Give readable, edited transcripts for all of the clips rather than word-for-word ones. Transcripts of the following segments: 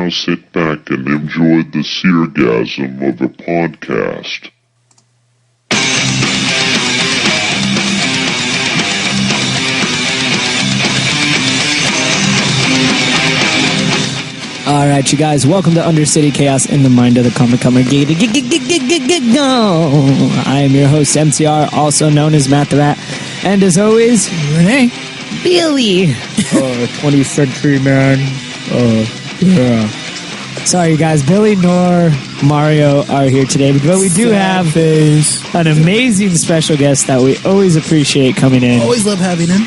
now sit back and enjoy the seergasm of a podcast. Alright, you guys, welcome to Undercity Chaos in the mind of the comic comer. I am your host, MCR, also known as Matt the Rat. And as always, Renee. Billy. 20th century man. Yeah. Sorry, you guys, Billy nor Mario are here today, but we do have an amazing special guest that we always appreciate coming in. Always love having him.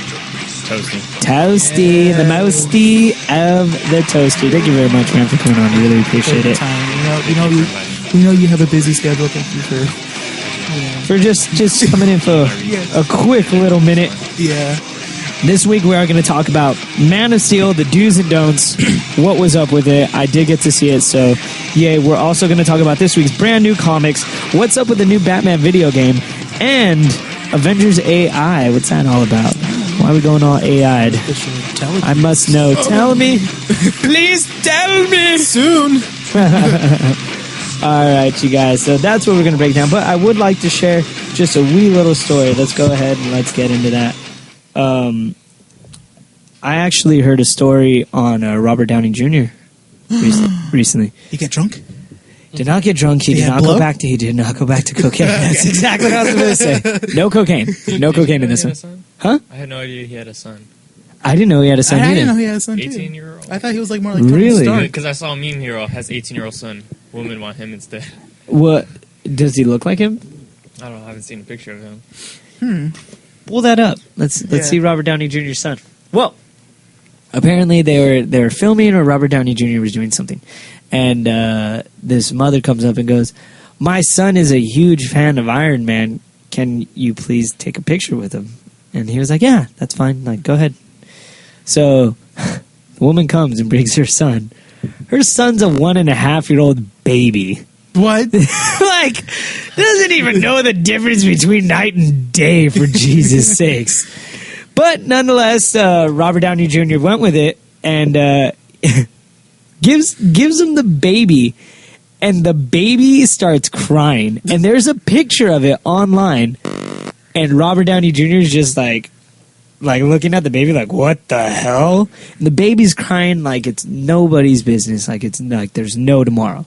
Toasty, the mousty of the toasty. Thank you very much, man, for coming on. I really appreciate it. We know you have a busy schedule. Thank you for just coming in for a quick little minute. Yeah. This week we are going to talk about Man of Steel, the do's and don'ts, what was up with it. I did get to see it, so yay. We're also going to talk about this week's brand new comics, what's up with the new Batman video game, and Avengers AI. What's that all about? Why are we going all AI'd? I must know. Tell me. Please tell me. Soon. All right, you guys. So that's what we're going to break down. But I would like to share just a wee little story. Let's go ahead and let's get into that. I actually heard a story on Robert Downey Jr. recently. You get drunk? Did not get drunk. He did not go back to cocaine. That's exactly what I was going to say. No cocaine. No cocaine in this one. Huh? I had no idea he had a son. I didn't know he had a son either. I didn't know he had a son too. 18-year-old. I thought he was like more like really? Because I saw a meme hero has 18-year-old son. Women want him instead. What? Does he look like him? I don't know. I haven't seen a picture of him. Pull that up. Let's see Robert Downey Jr.'s son. Well, apparently they were filming, or Robert Downey Jr. was doing something, and this mother comes up and goes, "My son is a huge fan of Iron Man. Can you please take a picture with him?" And he was like, "Yeah, that's fine. Like, go ahead." So the woman comes and brings her son. Her son's a 1.5-year-old baby. What? Like, doesn't even know the difference between night and day, for Jesus sakes. But nonetheless, Robert Downey Jr. went with it and gives him the baby, and the baby starts crying. And there's a picture of it online, and Robert Downey Jr. is just like looking at the baby like, what the hell? And the baby's crying like it's nobody's business, like it's like there's no tomorrow.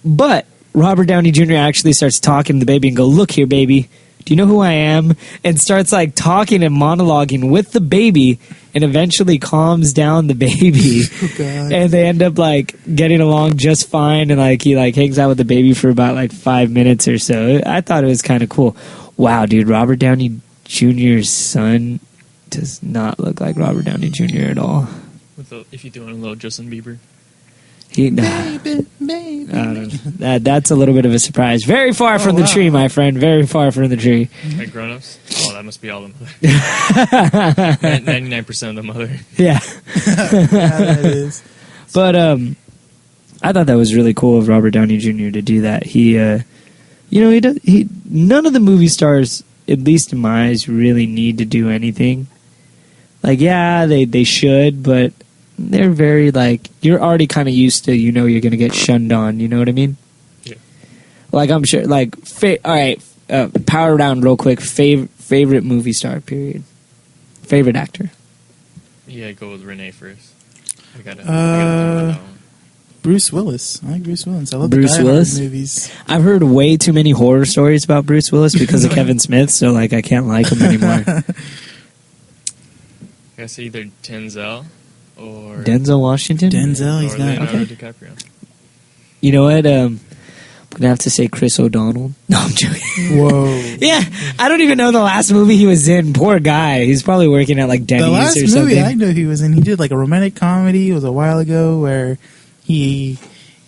But Robert Downey Jr. actually starts talking to the baby and go, "Look here, baby. Do you know who I am?" And starts like talking and monologuing with the baby, and eventually calms down the baby. Oh, God. And they end up like getting along just fine, and like he like hangs out with the baby for about like 5 minutes or so. I thought it was kind of cool. Wow, dude, Robert Downey Jr.'s son does not look like Robert Downey Jr. at all. If you're doing a little Justin Bieber. Baby. That's a little bit of a surprise. Very far from the tree, my friend. Very far from the tree. Like grown-ups? Oh, that must be all the mother. 99% of the mother. Yeah. That is. But I thought that was really cool of Robert Downey Jr. to do that. He none of the movie stars, at least in my eyes, really need to do anything. Like, yeah, they should, but they're very, like, you're already kind of used to, you're going to get shunned on, you know what I mean? Yeah. Like, I'm sure, like, all right, power round real quick. Favorite movie star, period. Favorite actor? Yeah, go with Renee first. I gotta Bruce Willis. I like Bruce Willis. I love Bruce the Die Willis Hard movies. I've heard way too many horror stories about Bruce Willis because of Kevin Smith, so, like, I can't like him anymore. I guess either Denzel or Denzel Washington? Denzel, he's not. Leonardo Okay. DiCaprio. You know what? I'm going to have to say Chris O'Donnell. No, I'm joking. Whoa. Yeah, I don't even know the last movie he was in. Poor guy. He's probably working at, like, Denny's The last or something. movie I know he was in, he did like a romantic comedy. It was a while ago where he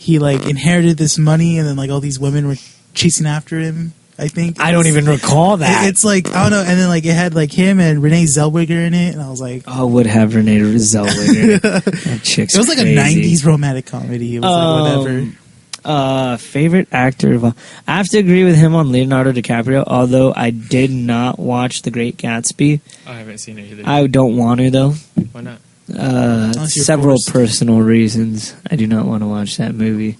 like inherited this money, and then like all these women were chasing after him. I think I don't even recall that. It's like, I don't know, and then like it had like him and Renee Zellweger in it, and I was like, Oh, would have Renee Zellweger. That chick's it was like crazy. a '90s romantic comedy. It was like whatever. Favorite actor of all. I have to agree with him on Leonardo DiCaprio, although I did not watch The Great Gatsby. I haven't seen it either. I don't want to, though. Why not? Unless you're several forced. personal reasons. I do not want to watch that movie.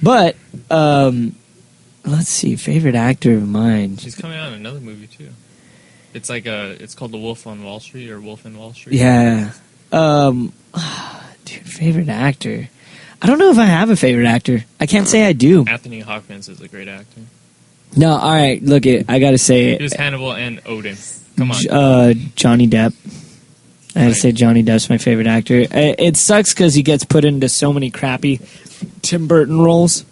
But let's see, favorite actor of mine. She's coming out in another movie too. It's like it's called The Wolf on Wall Street or Wolf in Wall Street. Yeah. Dude, favorite actor. I don't know if I have a favorite actor. I can't say I do. Anthony Hopkins is a great actor. No, all right. Look, I got to say He was Hannibal and Odin. Come on. Johnny Depp. I had to say Johnny Depp's my favorite actor. It sucks because he gets put into so many crappy Tim Burton roles,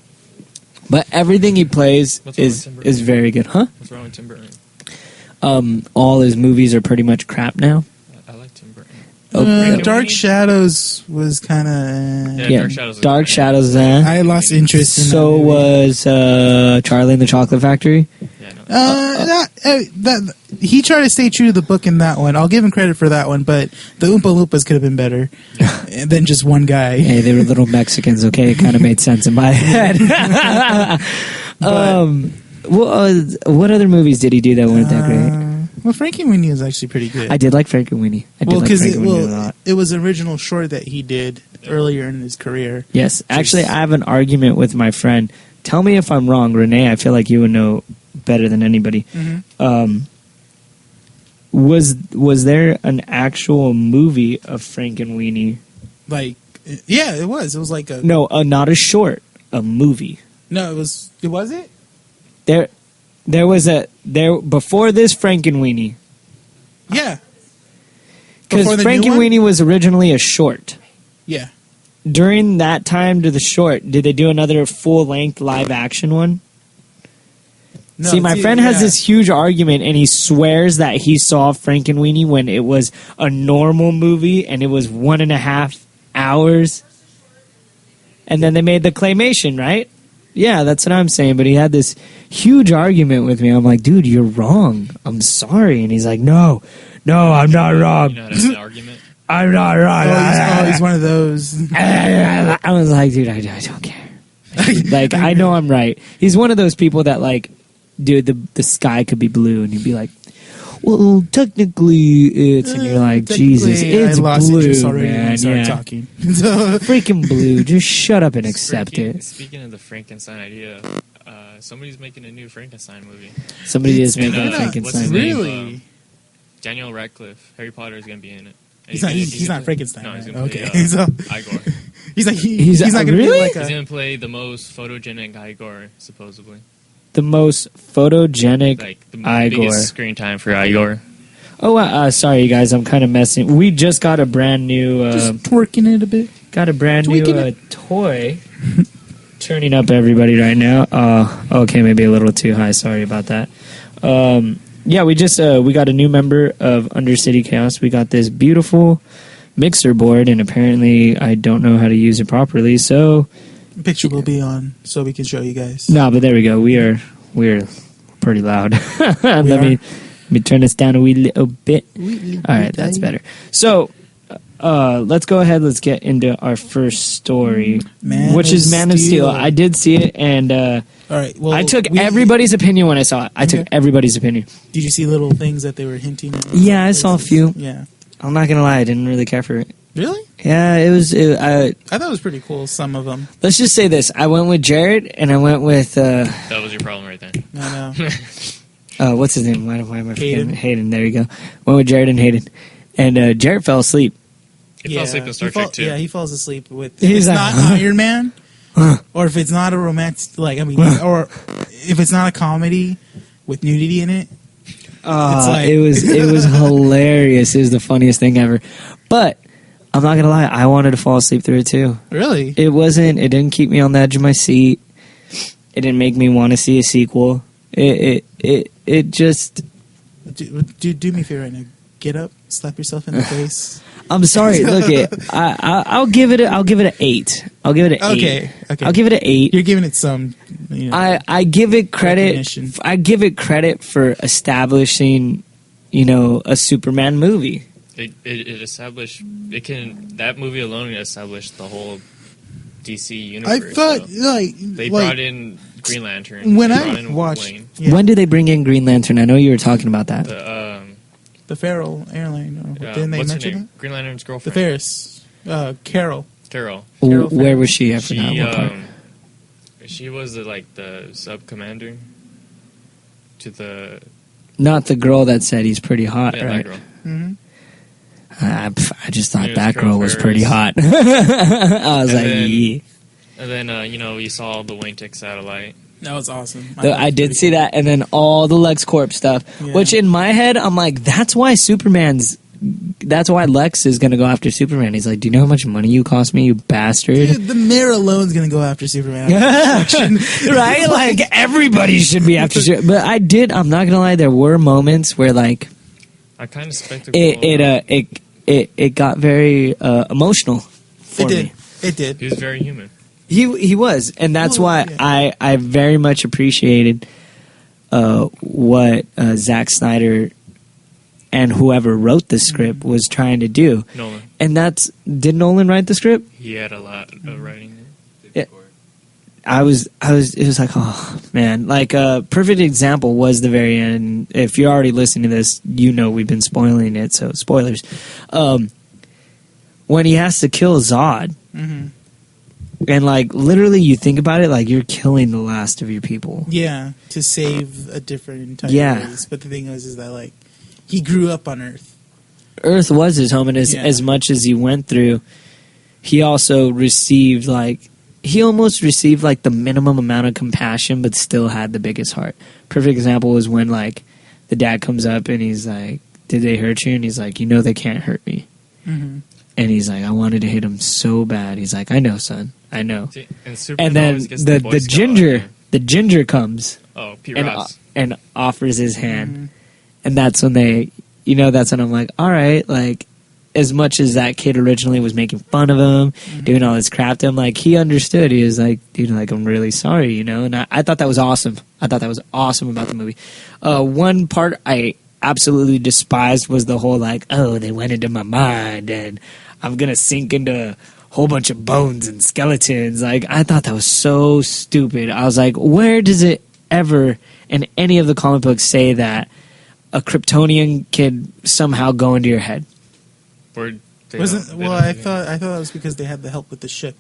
but everything he plays What's wrong with is Tim Burton? is very good, huh? What's wrong with Tim Burton? All his movies are pretty much crap now. I like Tim Burton. Okay. Dark Shadows was kind of. Yeah, Yeah, Dark Shadows. Dark Shadows. I lost interest in So that movie. was Charlie and the Chocolate Factory. Yeah, no. That he tried to stay true to the book in that one. I'll give him credit for that one, but the Oompa Loompas could have been better than just one guy. Hey, they were little Mexicans. Okay, it kind of made sense in my head. What other movies did he do that weren't that great? Well, Frankie Winnie is actually pretty good. I did like Frank and Weenie. I did well, like because Frank and Weenie a lot. it was an original short that he did earlier in his career. Yes, actually, I have an argument with my friend. Tell me if I'm wrong, Renee. I feel like you would know better than anybody. Mm-hmm. Was there an actual movie of Frank and Weenie? Like, yeah, it was. It was like a No, not a short, a movie. no. It was. It was it. There was before this Frank and Weenie, Yeah. because Before the Frank new and one? Weenie was originally a short. Yeah. During that time to the short, did they do another full length live action one? No, See, my it's- friend has yeah. this huge argument, and he swears that he saw Frank and Weenie when it was a normal movie, and it was 1.5 hours. And then they made the claymation, right? Yeah, that's what I'm saying. But he had this huge argument with me. I'm like, dude, you're wrong. I'm sorry. And he's like, no, I'm not wrong. You know how to have an argument? I'm not wrong. He's one of those. I was like, dude, I don't care. Like, I know I'm right. He's one of those people that, like, dude, the sky could be blue, and you'd be like, well, technically it's, and you're like, Jesus, it's I lost blue, interest already when man. we started Yeah. talking. So, Freaking blue. Just shut up and accept it. Speaking of the Frankenstein idea, somebody's making a new Frankenstein movie. Somebody is It's- making a and, what's Frankenstein his movie. name? Really? Daniel Radcliffe. Harry Potter is going to be in it. And He's not. gonna- He's not gonna- Frankenstein. No, he's right? going to Okay. play So Igor. he's like He's- he's not going to really? be like He's a. going to play the most photogenic Igor, supposedly. The most photogenic Like the Igor. biggest screen time for Igor. Oh, sorry, you guys. I'm kind of messing. We just got a brand new, Just twerking it a bit. new tweaking toy. Turning up everybody right now. Okay, maybe a little too high. Sorry about that. Yeah, we just we got a new member of Undercity Chaos. We got this beautiful mixer board, and apparently I don't know how to use it properly. So Picture will be on, so we can show you guys. no, but there we go. We're pretty loud. Let me turn this down a wee little bit. All right, that's better. So, let's go ahead. Let's get into our first story, Man which of is Man of Steel. Steel. I did see it, and All right. Well, I took everybody's opinion when I saw it. I took Okay. everybody's opinion. Did you see little things that they were hinting at? Yeah, I saw a few. Yeah. I'm not gonna lie, I didn't really care for it. Really? Yeah, it was. I thought it was pretty cool. Some of them. Let's just say this: I went with Jared, and I went with That was your problem right there. I know. what's his name? Why am I forgetting? Hayden. Hayden. There you go. Went with Jared and Hayden, and Jared fell asleep. He fell asleep in Star Trek too. Yeah, he falls asleep with. He's It's like, not huh? Iron Man, or if it's not a romance, like or if it's not a comedy with nudity in it. It's like- it was hilarious. It was the funniest thing ever. But I'm not gonna lie, I wanted to fall asleep through it too. Really? It didn't keep me on the edge of my seat. It didn't make me want to see a sequel. It just. Do me a favor right now. Get up, slap yourself in the face. I'm sorry. Look, I'll give it. I'll give it an 8. I'll give it an 8. Okay. I'll give it an 8. You're giving it some. You know, I give it credit. recognition. I give it credit for establishing, a Superman movie. It established. That movie alone established the whole DC I universe. thought so. like They like, brought in Green Lantern. when they I brought in watched. Wayne. Yeah. When did they bring in Green Lantern? I know you were talking about that. The Farrell airline. Or, didn't they what's her mention name? that? Green Lantern's The girlfriend. Ferris. Carol. Carol. Carol Where was she? I forgot She what part. she was the sub commander to the Not the girl that said he's pretty hot, that right? girl. Mm-hmm. I just thought It was that Carol girl was Ferris. pretty hot. I was And like, then- yeah. And then you saw the Wayne Tech satellite. That was awesome. I did see that, and then all the LexCorp stuff, Yeah. which in my head, I'm like, that's why Lex is going to go after Superman. He's like, do you know how much money you cost me, you bastard? Dude, the mayor alone's gonna go after Superman. Right? Like, everybody should be after Superman. But I'm not going to lie, there were moments where, like, I kind of spectacle. it got very emotional for It did. me. It did. He was very human. He was, and that's Well, why yeah. I very much appreciated what Zack Snyder and whoever wrote the script was trying to do. Nolan. And did Nolan write the script? He had a lot of writing. It was like, oh man, like a perfect example was the very end. If you're already listening to this, you know we've been spoiling it, so spoilers. When he has to kill Zod. Mm-hmm. And, like, literally, you think about it, like, you're killing the last of your people. Yeah, to save a different entire Yeah. race. But the thing is that, like, he grew up on Earth. Earth was his home, and Yeah. as much as he went through, he also received, like, he almost received, like, the minimum amount of compassion, but still had the biggest heart. Perfect example was when, like, the dad comes up and he's like, did they hurt you? And he's like, you know they can't hurt me. Mm-hmm. And he's like, I wanted to hit him so bad. He's like, I know, son. I know. See, and Superman And then always gets the Boy the Scout ginger, out the ginger comes. there. Oh, Pete and, Ross. and offers his hand. Mm-hmm. And that's when that's when I'm like, all right, like, as much as that kid originally was making fun of him, doing all this crap to him, like, he understood. He was like, dude, like, I'm really sorry, and I thought that was awesome. I thought that was awesome about the movie. One part I absolutely despised was the whole, like, oh, they went into my mind, and I'm going to sink into whole bunch of bones and skeletons. Like, I thought that was so stupid. I was like, where does it ever in any of the comic books say that a Kryptonian can somehow go into your head? Or they Wasn't don't- they well? don't I do thought that was because they had the help with the ship,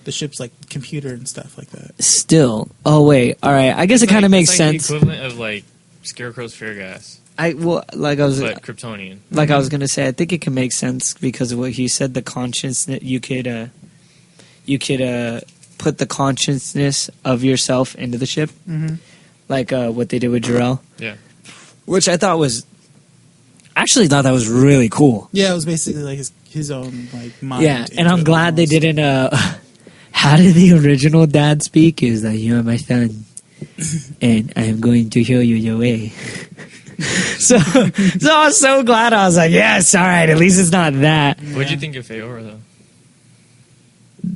the ship's like computer and stuff like that. Still, oh wait, all right. I guess it It's kind of like- makes it's like sense. The equivalent of like Scarecrow's fear gas, I was but Kryptonian. gonna say, I think it can make sense because of what he said. The consciousness you could put the consciousness of yourself into the ship, Mm-hmm. like what they did with Jarrell. Yeah. Which I thought was that was really cool. Yeah, it was basically like his own like mind. Yeah, and into I'm it glad they almost. didn't. How did the original dad speak? Is that you are my son, and I am going to show you your way. so I was so glad. I was like, yes, all right. At least it's not that. What'd you think of Feora though?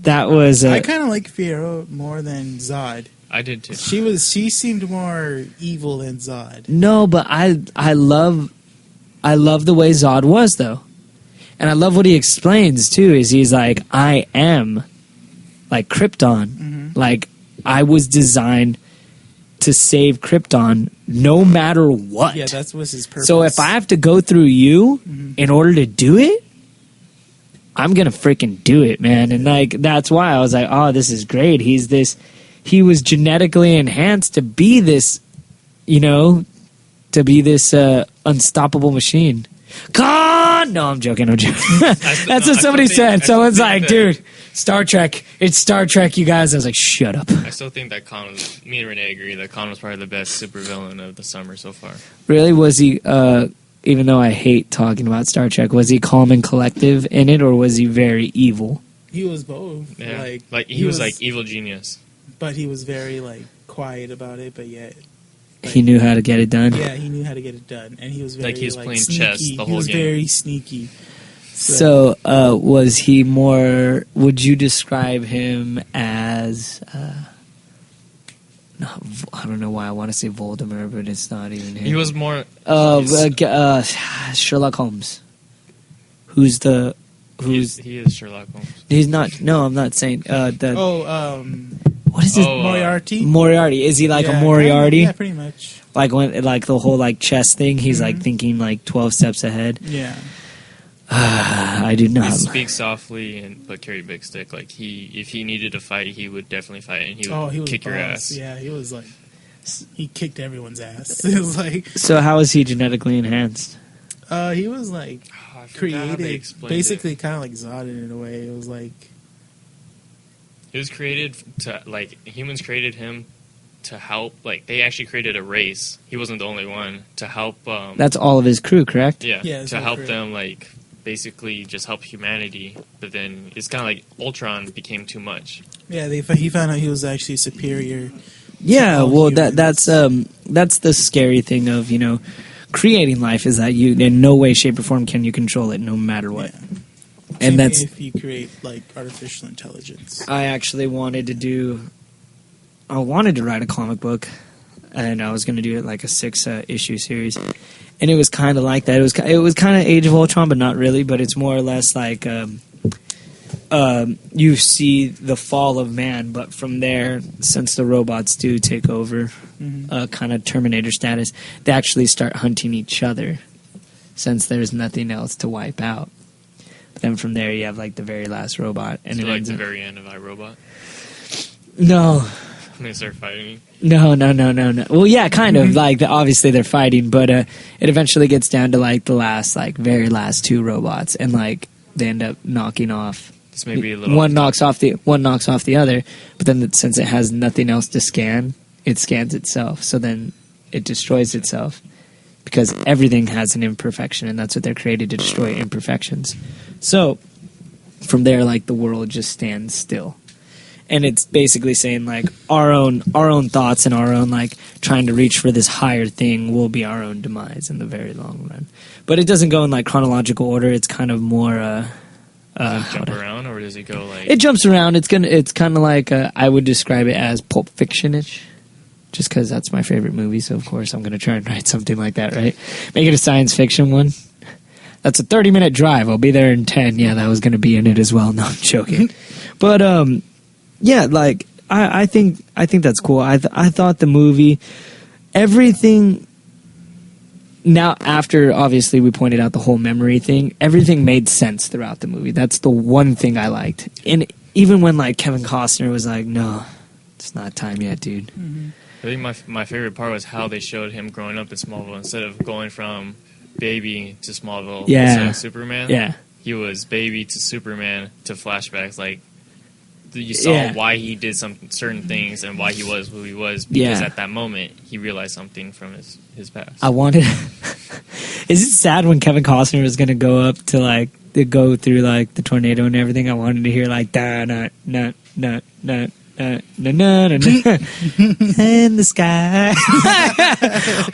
That was. I kind of like Fiero more than Zod. I did too. She seemed more evil than Zod. No, but I love the way Zod was though, and I love what he explains too. Is he's like, I am like Krypton, Mm-hmm. like I was designed to save Krypton no matter what. Yeah, that was his purpose. So if I have to go through you in order to do it, I'm gonna freaking do it, man. And like that's why I was like, oh, this is great. He was genetically enhanced to be this, unstoppable machine. Khan! No, I'm joking. That's what somebody said. Someone's like, dude, Star Trek. It's Star Trek, you guys. I was like, shut up. I still think that Khan was. Me and Renee agree that Khan was probably the best supervillain of the summer so far. Really? Was he, even though I hate talking about Star Trek, was he calm and collective in it, or was he very evil? he was both. Yeah, like he was like evil genius. but he was very like quiet about it. But yet, He knew how to get it done. yeah, he knew how to get it done, and he was very Like, he was playing sneaky. chess the He whole was game. very sneaky. So, was he more? Would you describe him as? No, I don't know why I want to say Voldemort, but it's not even him. He was more. Sherlock Holmes. Who's he is Sherlock Holmes. he's not? No, I'm not saying. Oh, what is his Moriarty. Moriarty? Is he like Yeah, a Moriarty? Yeah, pretty much. Like when like the whole like chess thing, he's like thinking like 12 steps ahead. Yeah. I do not. He speaks softly but carry a big stick. Like if he needed to fight, he would definitely fight, and he would kick your ass. Yeah, he was like, he kicked everyone's ass. It was like, So how is he genetically enhanced? he was like I forgot how they created, explained basically it. kind of like Zodin in a way. It was like, He was created to like humans created him to help. Like they actually created a race. He wasn't the only one to help. That's all of his crew, correct? Yeah, to his whole help crew. them like basically just help humanity. But then it's kind of like Ultron became too much. yeah, he found out he was actually superior. Yeah, all well, humans. that's the scary thing of creating life is that you in no way, shape, or form can you control it, no matter what. Yeah. And Same that's thing if you create like artificial intelligence. I actually wanted to write a comic book, and I was going to do it like a 6 issue series, and it was kind of like that. It was kind of Age of Ultron, but not really. But it's more or less like you see the fall of man, but from there, since the robots do take over, kind of Terminator status, they actually start hunting each other, since there's nothing else to wipe out. Then from there, you have like the very last robot, and So it like ends the up- very end of iRobot, no. and they start fighting. No. Well, yeah, kind of. Like, obviously they're fighting, but it eventually gets down to, like, the last, like, very last 2 robots, and, like, they end up knocking off. This may be a little One knocks off the other, but then since it has nothing else to scan, it scans itself. So then it destroys itself, because everything has an imperfection, and that's what they're created to destroy, imperfections. So from there, like, the world just stands still. And it's basically saying like our own thoughts and our own like trying to reach for this higher thing will be our own demise in the very long run. But it doesn't go in like chronological order. It's kind of more. Does it jump around, or does it go like? It jumps around. It's kind of like I would describe it as Pulp Fiction-ish, just because that's my favorite movie. So of course I'm going to try and write something like that, right? Make it a science fiction one. That's a 30-minute drive. I'll be there in 10. Yeah, that was going to be in it as well. No, I'm joking. But yeah, like I think that's cool. I thought the movie, everything. Now, after obviously we pointed out the whole memory thing, everything made sense throughout the movie. That's the one thing I liked. And even when like Kevin Costner was like, "No, it's not time yet, dude." I think my favorite part was how they showed him growing up in Smallville instead of going from baby to Smallville. Yeah. Instead of Superman. Yeah, He was baby to Superman to flashbacks. Like you saw why he did some certain things and why he was who he was, because at that moment he realized something from his past. I wanted. Is it sad when Kevin Costner was going to go up to like to go through like the tornado and everything? I wanted to hear like da na na na na na na na in the sky,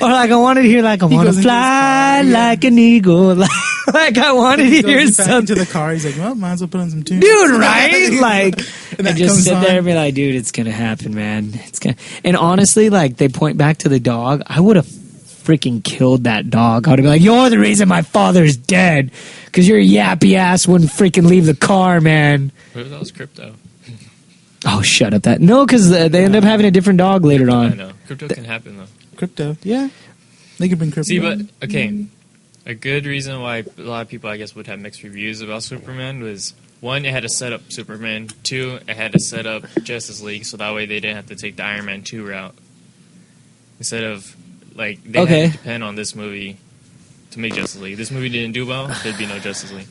or like I wanted to hear like I want to goes into his fly car, yeah. like an eagle, like I wanted to He hear goes back into something. the car. He's like, well, might as well put on some tunes. Dude, right? Like, And that and just comes sit on. there and be like, dude, it's gonna happen, man. It's gonna. And honestly, like, they point back to the dog. I would have freaking killed that dog. I would have been like, you're the reason my father's dead, because your yappy ass wouldn't freaking leave the car, man. What if that was Crypto? Oh, shut up! No, because they end up having a different dog later I on. know. Crypto can happen though. Crypto. Yeah. They could bring crypto. See, but okay, a good reason why a lot of people, I guess, would have mixed reviews about Superman was, one, it had to set up Superman. 2, it had to set up Justice League, so that way they didn't have to take the Iron Man 2 route. Instead of, like, they had to depend on this movie to make Justice League. If this movie didn't do well, there'd be no Justice League.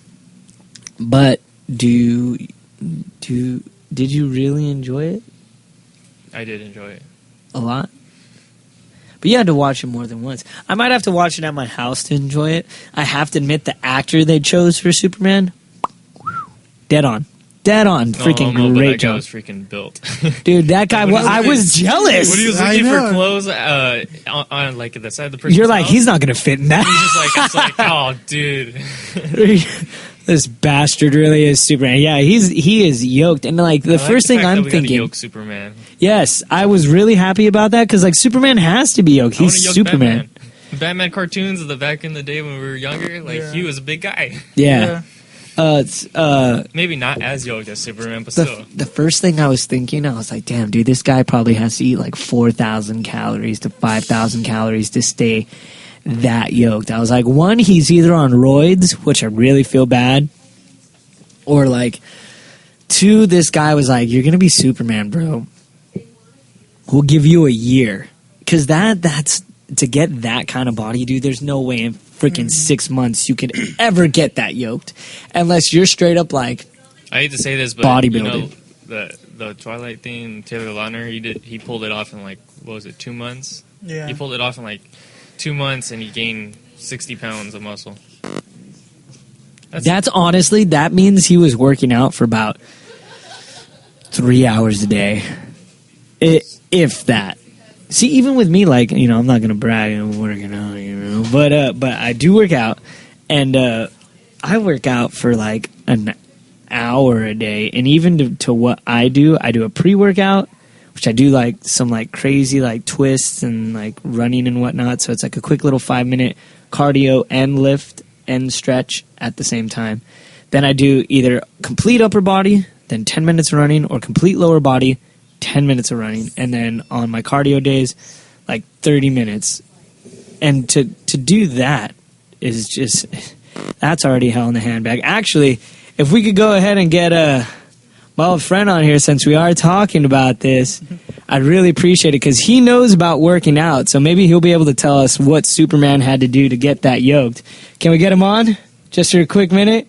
But did you really enjoy it I did enjoy it. a lot? But you had to watch it more than once. I might have to watch it at my house to enjoy it. I have to admit, the actor they chose for Superman, dead on. Freaking but great that guy job. was freaking built. Dude, that guy, When he I was jealous. When he was I looking for know. clothes on like the side of the person's You're like, house, he's not going to fit in that. he's just like, it's like, oh, dude. This bastard really is Superman. Yeah, he is yoked. And like the I like first the thing fact that I'm we got to thinking, yoke Superman. yes, I was really happy about that, because like Superman has to be yoked. I wanna He's yoke Superman. Batman. Batman cartoons of the back in the day when we were younger, like he was a big guy. Yeah. Maybe not as yoked as Superman, but the, still. the first thing I was thinking, I was like, damn, dude, this guy probably has to eat like 4,000 calories to 5,000 calories to stay that yoked. I was like, one, he's either on roids, which I really feel bad, or like, two, this guy was like, you're going to be Superman, bro. We'll give you a year. Because that's, to get that kind of body, dude, there's no way in freaking 6 months you could ever get that yoked. Unless you're straight up like, I hate to say this, but bodybuilding. The Twilight thing, Taylor Lautner, he pulled it off in like, what was it, 2 months? Yeah. He pulled it off in like 2 months, and he gained 60 pounds of muscle. That's honestly, that means he was working out for about 3 hours a day. If that. See, even with me, like, you know, I'm not going to brag, I'm working out, you know, but I do work out, and I work out for like an hour a day, and even to what I do a pre-workout, which I do like some like crazy like twists and like running and whatnot, so it's like a quick little 5-minute cardio and lift and stretch at the same time. Then I do either complete upper body, then 10 minutes of running, or complete lower body, 10 minutes of running, and then on my cardio days, like 30 minutes. And to do that is just, that's already hell in the handbag. Actually, if we could go ahead and get my old friend on here, since we are talking about this, I'd really appreciate it, because he knows about working out, so maybe he'll be able to tell us what Superman had to do to get that yoked. Can we get him on? Just for a quick minute?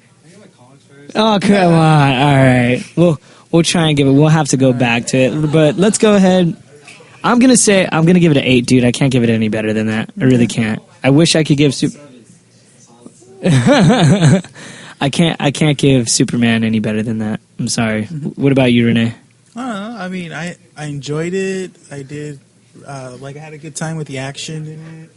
Oh, come on. All right. We'll try and give it. We'll have to go back to it. But let's go ahead. I'm going to give it an 8, dude. I can't give it any better than that. I really can't. I wish I could give I can't give Superman any better than that. I'm sorry. What about you, Renee? I don't know. I mean, I enjoyed it. I did. I had a good time with the action in it.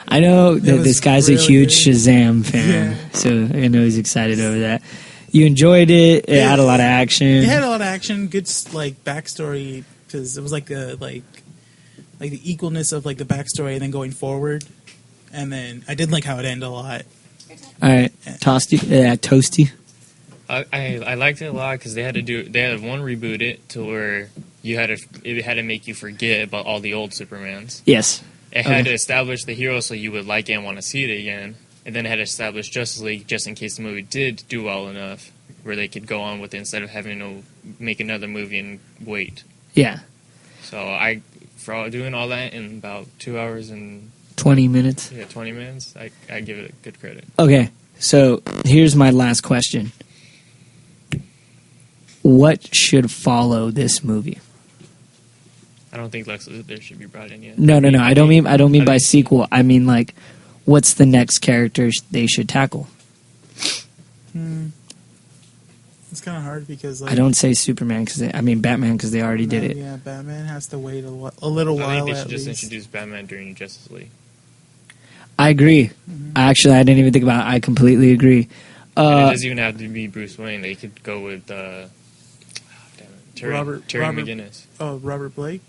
I know that this guy's really a huge good. Shazam fan, Yeah. so I know he's excited over that. You enjoyed it. It had a lot of action. It had a lot of action. Good backstory, because it was like the equalness of like the backstory and then going forward. And then I did like how it ended a lot. All right, Toasty. I liked it a lot because they had one reboot it to where it had to make you forget about all the old Supermans. Yes. It had to establish the hero so you would like it and want to see it again. And then it had to establish Justice League just in case the movie did do well enough where they could go on with it instead of having to make another movie and wait. Yeah. So for doing all that in about 2 hours and 20 minutes. Yeah, 20 minutes. I give it a good credit. Okay, so here's my last question. What should follow this movie? I don't think Lex Luthor should be brought in yet. No. I don't mean by sequel. I mean like, what's the next characters they should tackle? It's kind of hard because I don't say Superman Batman because they already did it. Yeah, Batman has to wait a little while. I think they should at just least. introduce Batman during Justice League. I agree. Actually, I didn't even think about it. I completely agree. And it doesn't even have to be Bruce Wayne. They could go with Terry Robert- McGinnis. Oh, Robert Blake.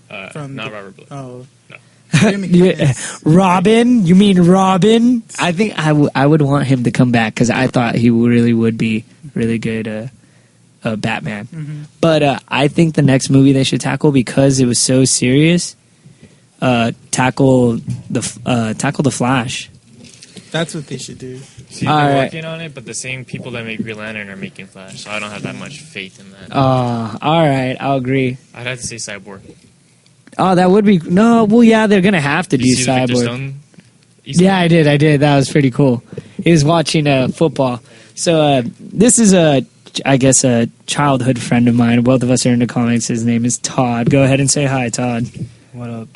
Not Robert Blake. Oh, No. Terry McGinnis. Robin? You mean Robin? I think I would want him to come back because I thought he really would be really good Batman. Mm-hmm. But I think the next movie they should tackle, because it was so serious, tackle the Flash. That's what they should do. See, they're working on it, but the same people that make Green Lantern are making Flash, so I don't have that much faith in that. All right, I'll agree. I'd have to say Cyborg. Oh, that would be yeah, they're gonna have to do You see the Victor Cyborg. Stone Easter Yeah, egg? I did. That was pretty cool. He was watching football. So this is I guess a childhood friend of mine. Both of us are into comics. His name is Todd. Go ahead and say hi, Todd. What up?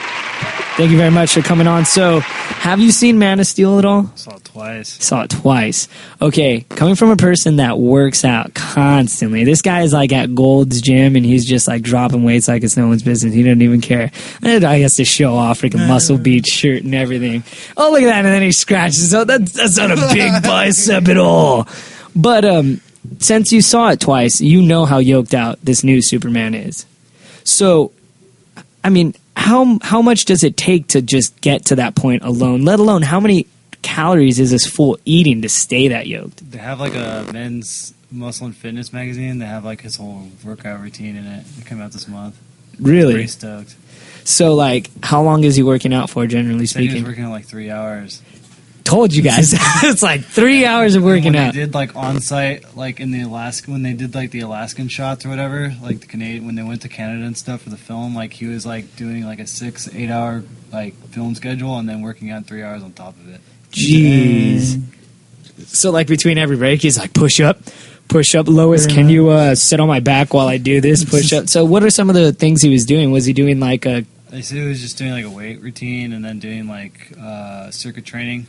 Thank you very much for coming on. So, have you seen Man of Steel at all? Saw it twice. Saw it twice. Okay, coming from a person that works out constantly, this guy is like at Gold's Gym and he's just like dropping weights like it's no one's business. He doesn't even care. And I guess to show off freaking Muscle Beach shirt and everything. Oh, look at that. And then he scratches. Oh, that's not a big bicep at all. But since you saw it twice, you know how yoked out this new Superman is. So, I mean, how much does it take to just get to that point alone? Let alone how many calories is this fool eating to stay that yoked? They have like a men's muscle and fitness magazine. They have like his whole workout routine in it. It came out this month. Really? Pretty stoked. So, like, how long is he working out for, generally Said he was speaking? working out like 3 hours. Told you guys. It's like 3 hours of working when out. They did like on site, like in the Alaska, when they did like the Alaskan shots or whatever, like the Canadian, when they went to Canada and stuff for the film, like he was like doing like a 6-8 hour like film schedule and then working out 3 hours on top of it. Jeez. So, like, between every break, he's like, push up, Lois, can you sit on my back while I do this? Push up. So, what are some of the things he was doing? Was he doing like a. They said he was just doing like a weight routine and then doing like circuit training.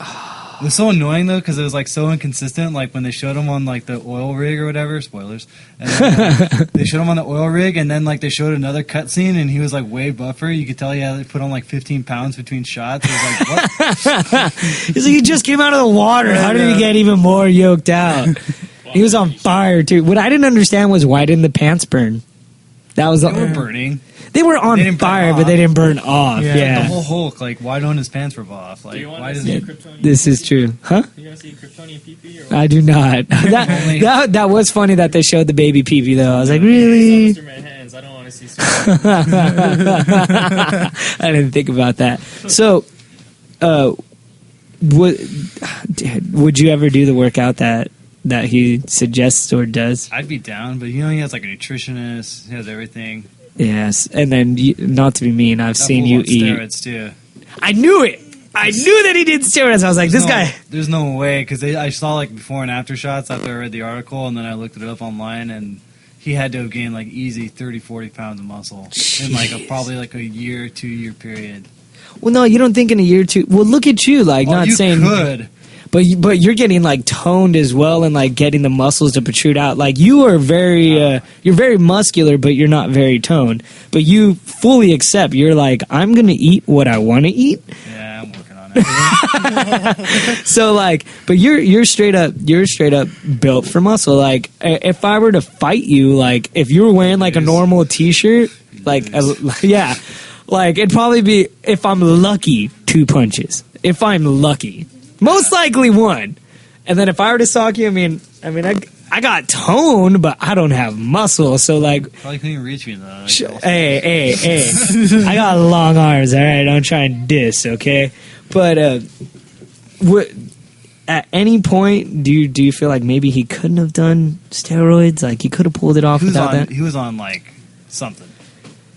It was so annoying though because it was like so inconsistent. Like when they showed him on like the oil rig or whatever, spoilers. And then, they showed him on the oil rig, and then like they showed another cutscene, and he was like way buffer. You could tell he had to put on like 15 pounds between shots. It was like what? He's like, he just came out of the water. How did he get even more yoked out? He was on fire too. What I didn't understand was why didn't the pants burn? That was They were burning. They were on They didn't burn fire, off. but they didn't burn off. Yeah. Yeah, The whole Hulk, like why don't his pants rip off? Like Do you want why to does see he? a Kryptonian? this is true, huh? You want to see a Kryptonian pee-pee or what? I do not. that was funny that they showed the baby peepee though. I was like, It's really? on Superman hands. I don't want to see Superman. I didn't think about that. So, would you ever do the workout that he suggests or does? I'd be down, but you know he has like a nutritionist. He has everything. Yes, and then not to be mean, I've That seen fool you on eat. steroids too. I knew it. I knew that he did steroids. I was like, this guy. There's no way because I saw like before and after shots after I read the article, and then I looked it up online, and he had to have gained like easy 30-40 pounds of muscle in like probably like a year, 2-year period. Well, no, you don't think in a year or two. Well, look at you. Like, not you saying. could. But you're getting like toned as well, and like getting the muscles to protrude out. Like you are very, you're very muscular, but you're not very toned. But you fully accept. You're like, I'm gonna eat what I want to eat. Yeah, I'm working on it. So like, but you're straight up built for muscle. Like if I were to fight you, like if you were wearing like a normal t-shirt, like yeah, like it'd probably be, if I'm lucky, 2 punches. If I'm lucky. Most likely 1. And then if I were to sock you, I mean, I got tone, but I don't have muscle. So like, Probably couldn't reach me though. hey, I got long arms. All right, don't try and diss, okay? But at any point, do you feel like maybe he couldn't have done steroids? Like he could have pulled it off without that. He was on like something.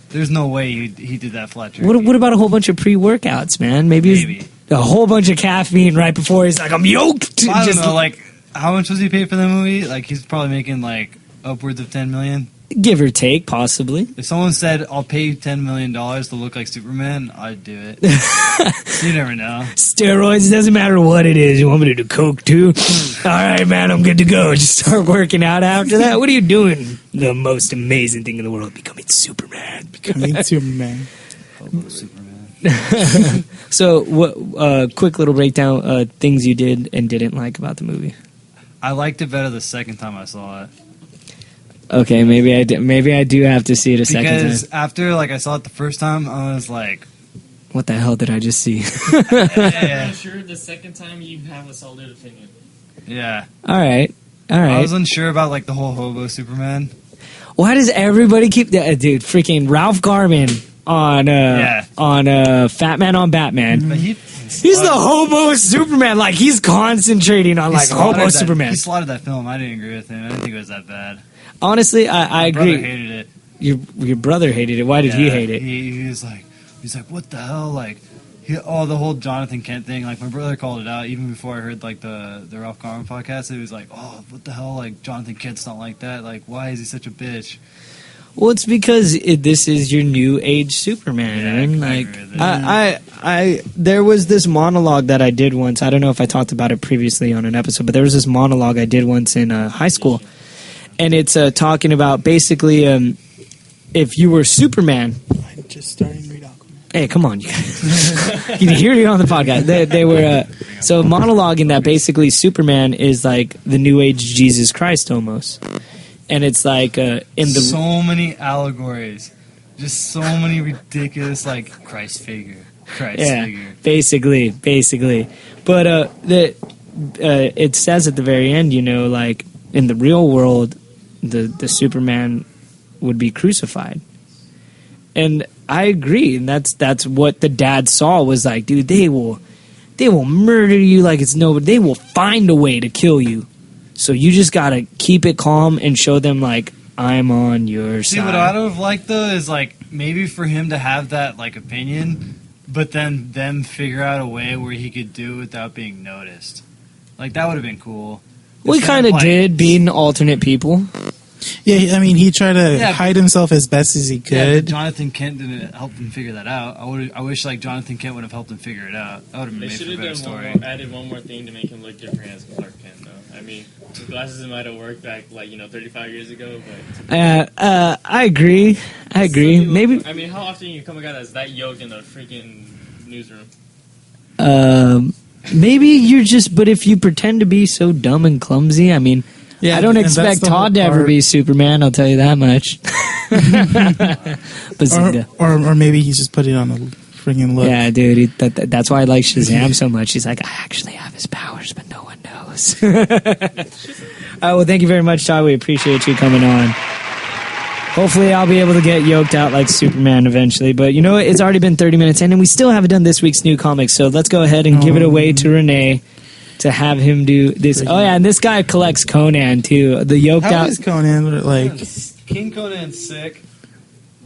There's no way he did that flat jerky. What about a whole bunch of pre-workouts, man? Maybe. A whole bunch of caffeine right before he's like, I'm yoked. I don't know, like, how much was he paid for the movie? Like, he's probably making, like, upwards of $10 million. Give or take, possibly. If someone said, I'll pay you $10 million to look like Superman, I'd do it. You never know. Steroids, doesn't matter what it is. You want me to do coke, too? All right, man, I'm good to go. Just start working out after that. What are you doing? The most amazing thing in the world, becoming Superman. Coming to man. Hobo Superman. So, what? Quick little breakdown. Things you did and didn't like about the movie. I liked it better the second time I saw it. Okay, maybe I do have to see it a second time. Because after, like, I saw it the first time, I was like, What the hell did I just see? yeah. I'm sure the second time you have a solid opinion. Yeah. All right. I was unsure about, like, the whole hobo Superman. Why does everybody keep that? Dude, freaking Ralph Garman on Fat Man on Batman. But He's the hobo Superman. Like, he's concentrating on, like, hobo Superman. He slaughtered that film. I didn't agree with him. I didn't think it was that bad. Honestly, I My brother agree. hated it. Your brother hated it. Why did he Yeah, hate it? He was like, what the hell? Like, the whole Jonathan Kent thing. Like, my brother called it out even before I heard like the Ralph Garman podcast. It was like, oh, what the hell? Like, Jonathan Kent's not like that. Like, why is he such a bitch? Well, it's because this is your new age Superman. Yeah, man. I Like, agree with that. I there was this monologue that I did once. I don't know if I talked about it previously on an episode, but there was this monologue I did once in high school, and it's talking about basically if you were Superman. I'm just starting to read Aquaman. Hey, come on, you guys. You can hear it on the podcast. They were so monologuing that basically Superman is like the new age Jesus Christ almost. And it's like in the so many allegories, just so many ridiculous like Christ figure. Christ Yeah, figure. basically. But it says at the very end, you know, like in the real world, the Superman would be crucified, and I agree. And that's what the dad saw was like, dude, they will murder you like it's nobody. They will find a way to kill you. So you just gotta keep it calm and show them like I'm on your side. See, what I'd have liked though is like maybe for him to have that like opinion, but then them figure out a way where he could do it without being noticed. Like that would have been cool. We Instead kind of like- did being alternate people. Yeah, I mean, he tried to Yeah, hide himself as best as he Yeah, but could. Jonathan Kent didn't help him figure that out. I wish like Jonathan Kent would have helped him figure it out. That would have They made should for a have better done story. added one more thing to make him look different as Clark Kent, though. I mean, the glasses might have worked back, 35 years ago, but... I agree. Some people- Maybe I mean, how often you come a guy that's that yoked in the freaking newsroom? maybe you're just. But if you pretend to be so dumb and clumsy, I mean, Yeah, I don't and that's expect the whole Todd to ever part. be Superman. I'll tell you that much. Bazinga. Or maybe he's just putting on a friggin' look. Yeah, dude. That's why I like Shazam so much. He's like, I actually have his powers, but no one knows. All right, well, thank you very much, Todd. We appreciate you coming on. Hopefully, I'll be able to get yoked out like Superman eventually. But you know what? It's already been 30 minutes in, and we still haven't done this week's new comics. So let's go ahead and give it away to Renee to have him do this. Oh, yeah, and this guy collects Conan, too. The yoked How out. is Conan like? King Conan's sick.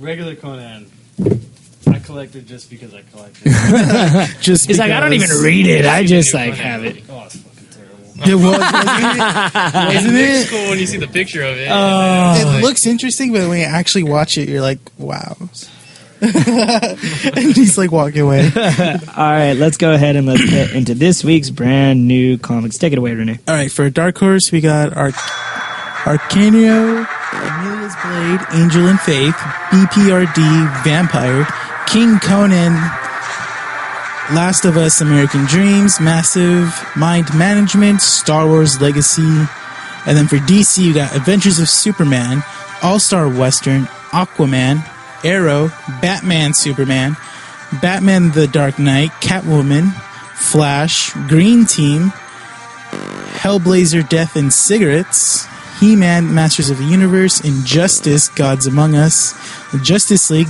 Regular Conan, I collected just because I collected. Just He's like, I don't even because- read it. I just like have it. Oh, it's fucking terrible. It was, wasn't It's it? cool when you see the picture of it. It looks interesting, but when you actually watch it, you're like, wow. And he's like walking away. All right, let's go ahead and let's get into this week's brand new comics. Take it away, Renee. All right, for Dark Horse, we got Arcanio, Amelia's Blade, Angel and Faith, BPRD, Vampire, King Conan, Last of Us, American Dreams, Massive, Mind Management, Star Wars Legacy. And then for DC, you got Adventures of Superman, All-Star Western, Aquaman, Arrow, Batman Superman, Batman the Dark Knight, Catwoman, Flash, Green Team, Hellblazer Death and Cigarettes, He-Man Masters of the Universe, Injustice Gods Among Us, Justice League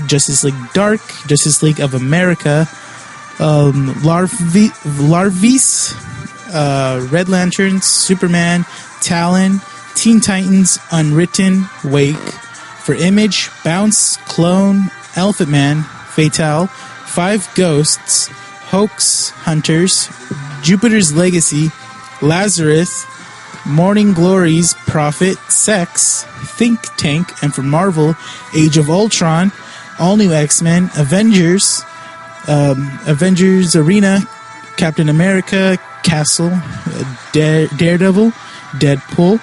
Dark, Justice League of America, Larvis, Red Lantern, Superman, Talon, Teen Titans, Unwritten, Wake. For Image, Bounce, Clone, Elephant Man, Fatale, Five Ghosts, Hoax Hunters, Jupiter's Legacy, Lazarus, Morning Glories, Prophet, Sex, Think Tank, and for Marvel, Age of Ultron, All New X-Men, Avengers, Avengers Arena, Captain America, Castle, Daredevil, Deadpool,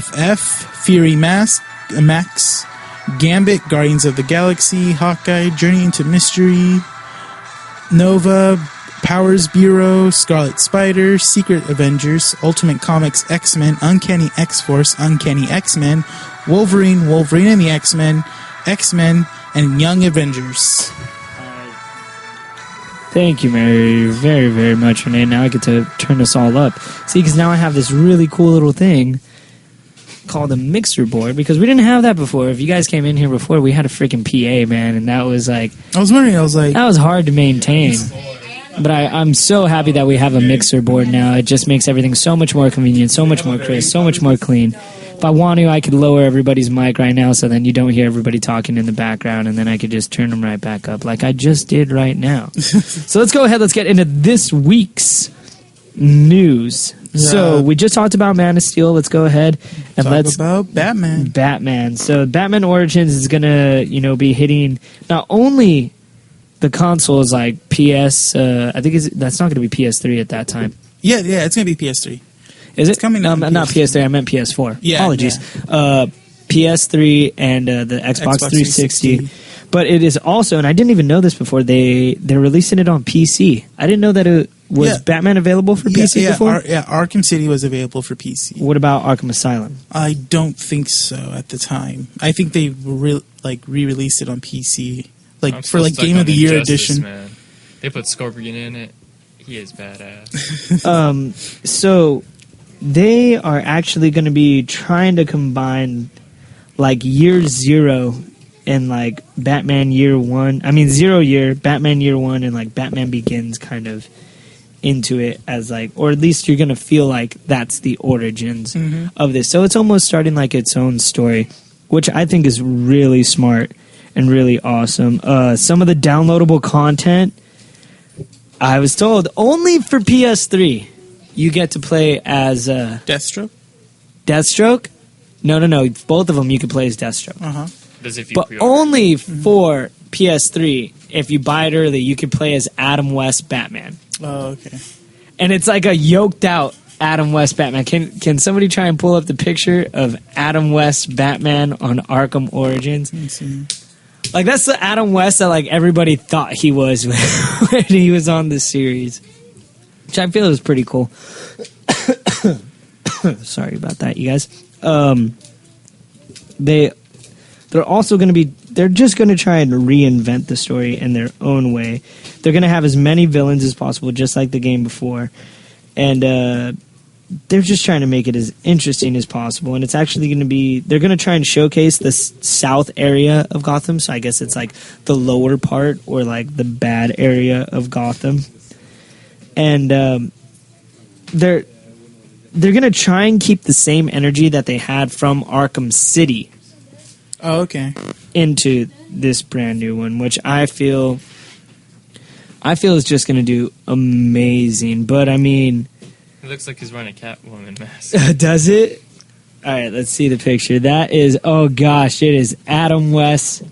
FF, Fury Max, Gambit, Guardians of the Galaxy, Hawkeye, Journey into Mystery, Nova, Powers Bureau, Scarlet Spider, Secret Avengers, Ultimate Comics X-Men, Uncanny X-Force, Uncanny X-Men, Wolverine and the X-Men, X-Men, and Young Avengers. Thank you very, very, very much, Renee. Now I get to turn this all up. See, because now I have this really cool little thing called a mixer board, because we didn't have that before. If you guys came in here before, we had a freaking PA, man, and that was like... I was like, that was hard to maintain. But I'm so happy that we have a mixer board now. It just makes everything so much more convenient, so much more crisp, so much more clean. If I want to, I could lower everybody's mic right now so then you don't hear everybody talking in the background, and then I could just turn them right back up like I just did right now. So let's go ahead. Let's get into this week's news. So we just talked about Man of Steel. Let's go ahead and talk about Batman. So Batman Origins is going to, be hitting not only the consoles like PS, I think that's not going to be PS3 at that time. Yeah, it's going to be PS3. Is it? It's coming No, on not PS3. PS3. I meant PS4. Yeah, Apologies. PS3 and the Xbox 360. But it is also, and I didn't even know this before, they're releasing it on PC. I didn't know that it was Batman available for PC before? Arkham City was available for PC. What about Arkham Asylum? I don't think so at the time. I think they re-released it on PC like I'm for still like stuck Game on of the Year Injustice, edition. Man. They put Scorpion in it. He is badass. So they are actually going to be trying to combine like Year Zero and like Batman Year One. I mean 0 Year, Batman Year One, and like Batman Begins kind of into it as like, or at least you're going to feel like that's the origins of this. So it's almost starting like its own story, which I think is really smart and really awesome. Some of the downloadable content, I was told, only for PS3. You get to play as Deathstroke. Deathstroke. No. Both of them you can play as Deathstroke. As if you But pre-order. only for PS3. If you buy it early, you can play as Adam West Batman. Oh, okay. And it's like a yoked out Adam West Batman. Can somebody try and pull up the picture of Adam West Batman on Arkham Origins? Let's see. Like that's the Adam West that like everybody thought he was when he was on the series, which I feel is pretty cool. Sorry about that, you guys. They're also going to be. They're just going to try and reinvent the story in their own way. They're going to have as many villains as possible, just like the game before, and they're just trying to make it as interesting as possible. And it's actually going to be. They're going to try and showcase the south area of Gotham. So I guess it's like the lower part or like the bad area of Gotham, and they're going to try and keep the same energy that they had from Arkham City Oh, okay. into this brand new one, which I feel is just going to do amazing. But I mean, It looks like he's wearing a Catwoman mask. does it? All right, let's see the picture. That is, oh gosh, it is Adam West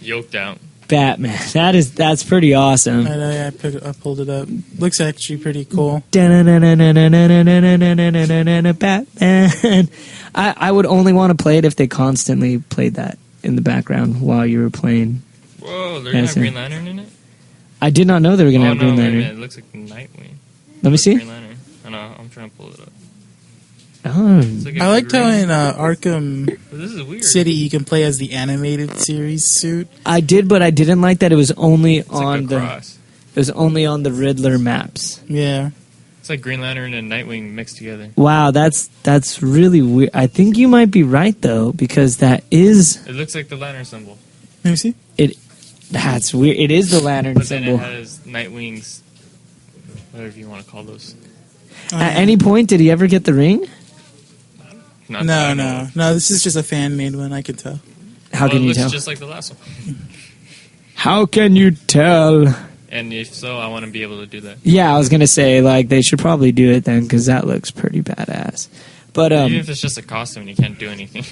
Yoked out. Batman. That's pretty awesome. I know, yeah, I pulled it up. Looks actually pretty cool. Batman. I would only want to play it if they constantly played that in the background while you were playing. Whoa, they're going to Yes, have Green Lantern in it? I did not know they were going to Oh, have no, Green wait a minute. Lantern. It looks like Nightwing. Let me see. Green Lantern. I know, I'm trying to pull it up. Oh. It's like a I liked how green- in Arkham But this is weird. City you can play as the animated series suit. I did, but I didn't like that it was only It's on like a the cross. it was only on the Riddler maps. Yeah. It's like Green Lantern and Nightwing mixed together. Wow, that's really weird. I think you might be right though, because that is It looks like the lantern symbol. Let me see. that's weird. It is the lantern But then symbol. it has Nightwing's, whatever you want to call those. At any point, did he ever get the ring? Not that I know No. of. No, this is just a fan made one, I can tell. How Well, can it you looks tell? just like the last one. How can you tell? And if so, I want to be able to do that. Yeah, I was gonna say like they should probably do it then because that looks pretty badass. But Even if it's just a costume and you can't do anything.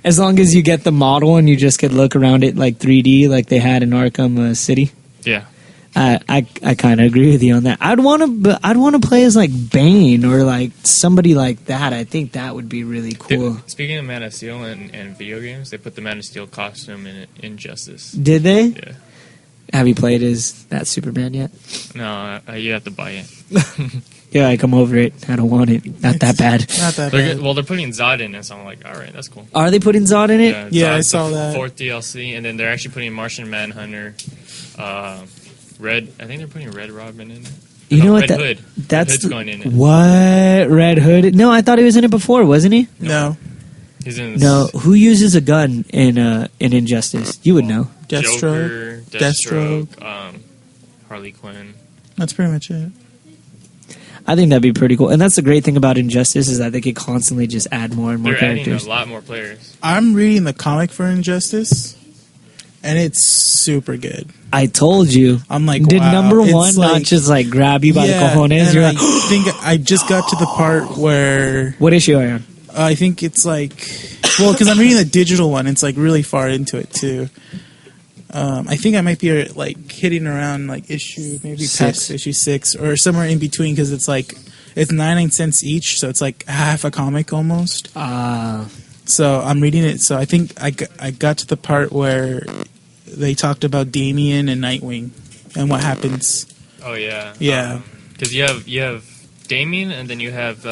as long as you get the model and you just could look around it like 3D, like they had in Arkham City, Yeah. I kind of agree with you on that. I'd want to play as like Bane or like somebody like that. I think that would be really cool. Speaking of Man of Steel and video games, they put the Man of Steel costume in Injustice. Did they? Yeah. Have you played as that Superman yet? No, you have to buy it. Yeah, I come over it. I don't want it. Not that bad. Not that They're, bad. well, they're putting Zod in it, so I'm like, all right, that's cool. Are they putting Zod in it? Yeah, I Zod's saw the that. fourth DLC, and then they're actually putting Martian Manhunter, Red. I think they're putting Red Robin in it. You No, know what? Red Hood. That's Red Hood's going in it. What? Red Hood? No, I thought he was in it before, wasn't he? No. He's in this No. Who uses a gun in Injustice? You would know. Deathstroke. Deathstroke, Harley Quinn. That's pretty much it. I think that'd be pretty cool. And that's the great thing about Injustice is that they could constantly just add more and more They're adding characters. a lot more players. I'm reading the comic for Injustice, and it's super good. I told you. I'm like, Did wow. number It's one not like- just like grab you by the cojones? and You're I like, think I just got to the part where what issue are you on? I think it's like, well, because I'm reading the digital one, it's like really far into it too. I think I might be like hitting around like issue maybe past issue 6 or somewhere in between because it's like it's 99 cents each, so it's like half a comic almost. So I'm reading it. So I think I got to the part where they talked about Damian and Nightwing and what happens. Oh yeah, Yeah. Because you have Damien, and then you have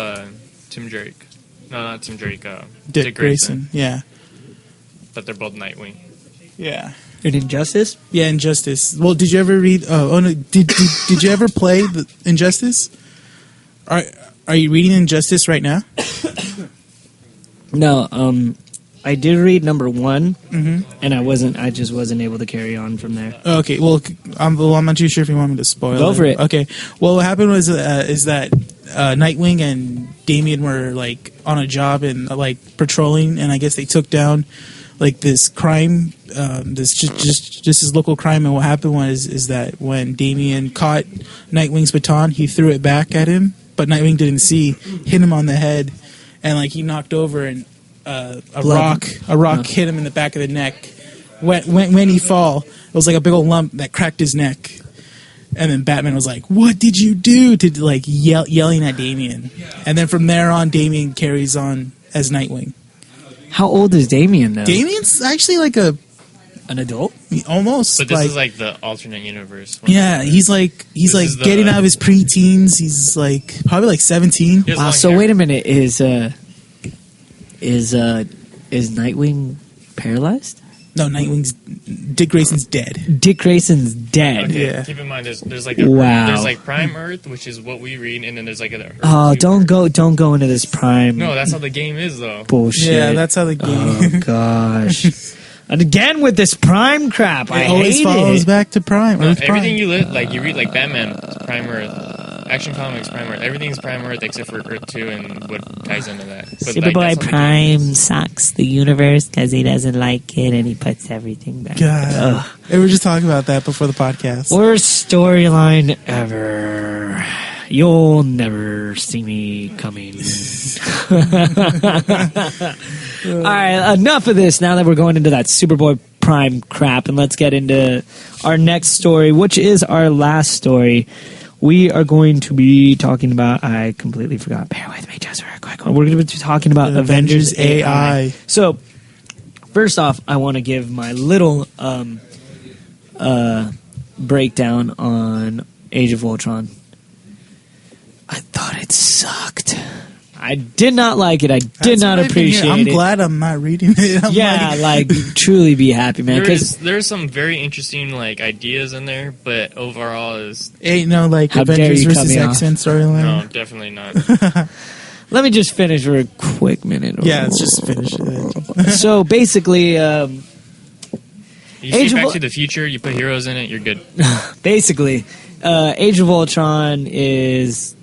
Tim Drake. No, not Tim Drake. Dick Grayson. Yeah. But they're both Nightwing. Yeah. In Injustice? Yeah, Injustice. Well, did you ever read? Oh no, did you ever play the Injustice? Are you reading Injustice right now? No, I did read number 1, Mm-hmm. and I just wasn't able to carry on from there. Okay, well, I'm not too sure if you want me to spoil. Go for it. Okay, well, what happened was is that Nightwing and Damian were like on a job and like patrolling, and I guess they took down like this crime, this just this local crime. And what happened was is that when Damian caught Nightwing's baton, he threw it back at him, but Nightwing didn't see, hit him on the head, and like he knocked over and. A rock hit him in the back of the neck. When he fall, it was like a big old lump that cracked his neck. And then Batman was like, "What did you do?" to like yelling at Damian. And then from there on, Damian carries on as Nightwing. How old is Damian though? Damian's actually like an adult, almost. But this like, is like the alternate universe. yeah, he's like is getting out of his preteens. He's like probably like 17. He has wow. long So hair. wait a minute, is Nightwing paralyzed? No, Dick Grayson's dead. Dick Grayson's dead. Okay, Yeah. keep in mind there's like Wow. there's like Prime Earth, which is what we read, and then there's like a Oh, don't go into this prime No, that's how the game is though. bullshit. Yeah, that's how the game. Oh gosh. And again with this prime crap, I It always hate follows it. back to Prime. No, Earth Prime. everything you read like Batman Prime Earth, Action Comics Prime Earth, everything's Prime Earth except for Earth 2 and what ties into that. But, Superboy that's how the game Prime is. sucks the universe because he doesn't like it and he puts everything back. God. Ugh. We were just talking about that before the podcast. Worst storyline ever. You'll never see me coming. All right, enough of this. Now that we're going into that Superboy Prime crap, and let's get into our next story, which is our last story. We are going to be talking about. I completely forgot. Bear with me just for a quick one. We're going to be talking about Avengers AI. So, first off, I want to give my little breakdown on Age of Ultron. I thought it sucked. I did not like it. I did That's not what I've been hearing. appreciate I'm it. glad I'm not reading it. I'm Yeah, like truly be happy, man. Because There's some very interesting like ideas in there, but overall is ain't no like How dare Avengers you cut versus me off. X-Men storyline. no, definitely not. let me just finish for a quick minute. Yeah, let's just finish it. So basically, You Age see of Back Ul- to the Future, you put heroes in it, you're good. basically, Age of Ultron is.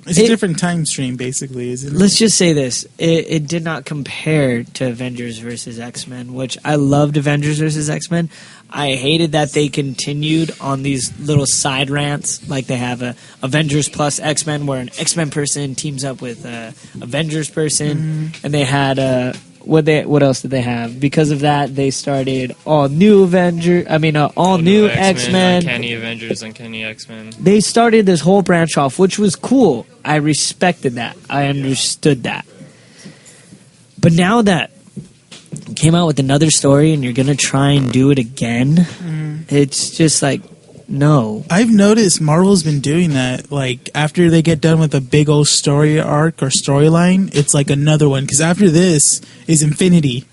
It's a different time stream, basically, isn't it? Let's just say this: it did not compare to Avengers versus X-Men, which I loved. Avengers versus X-Men. I hated that they continued on these little side rants, like they have a Avengers plus X-Men, where an X-Men person teams up with a Avengers person, and they had what else did they have? Because of that, they started all new all new X-Men. Uncanny Avengers, Uncanny X-Men. They started this whole branch off, which was cool. I respected that. I understood that. But now that you came out with another story and you're going to try and do it again, it's just like, no. I've noticed Marvel's been doing that. Like, after they get done with a big old story arc or storyline, it's like another one. Because after this is Infinity.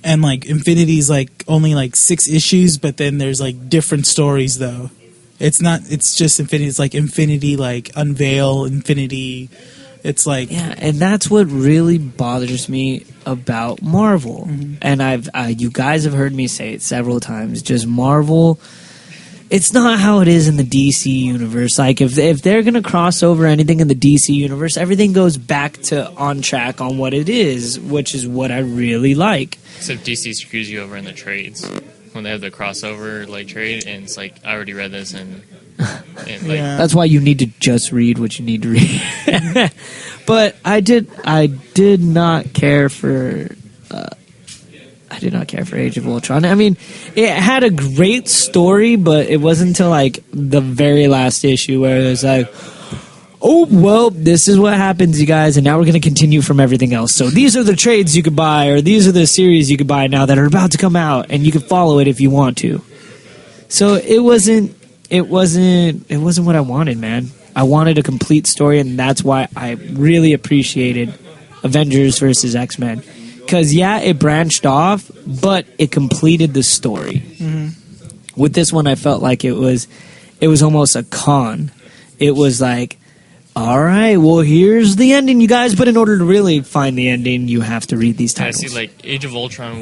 And, like, Infinity's, like, only, like, 6 issues, but then there's, like, different stories, though. It's just Infinity. It's like Infinity, like, Unveil, Infinity. It's like... Yeah, and that's what really bothers me about Marvel. And you guys have heard me say it several times. Just Marvel... It's not how it is in the DC universe. Like, if they're going to cross over anything in the DC universe, everything goes back to on track on what it is, which is what I really like. Except DC screws you over in the trades when they have the crossover like trade, and it's like I already read this and like Yeah. That's why you need to just read what you need to read. But I did not care for... I did not care for Age of Ultron. I mean, it had a great story, but it wasn't until like the very last issue where it was like, oh, well, this is what happens, you guys, and now we're going to continue from everything else. So these are the trades you could buy, or these are the series you could buy now that are about to come out, and you can follow it if you want to. So it wasn't what I wanted, man. I wanted a complete story, and that's why I really appreciated Avengers versus X-Men. because it branched off, but it completed the story. With this one, I felt like it was almost a con. It was like, all right, well, here's the ending, you guys. But in order to really find the ending, you have to read these titles. I see, like, Age of Ultron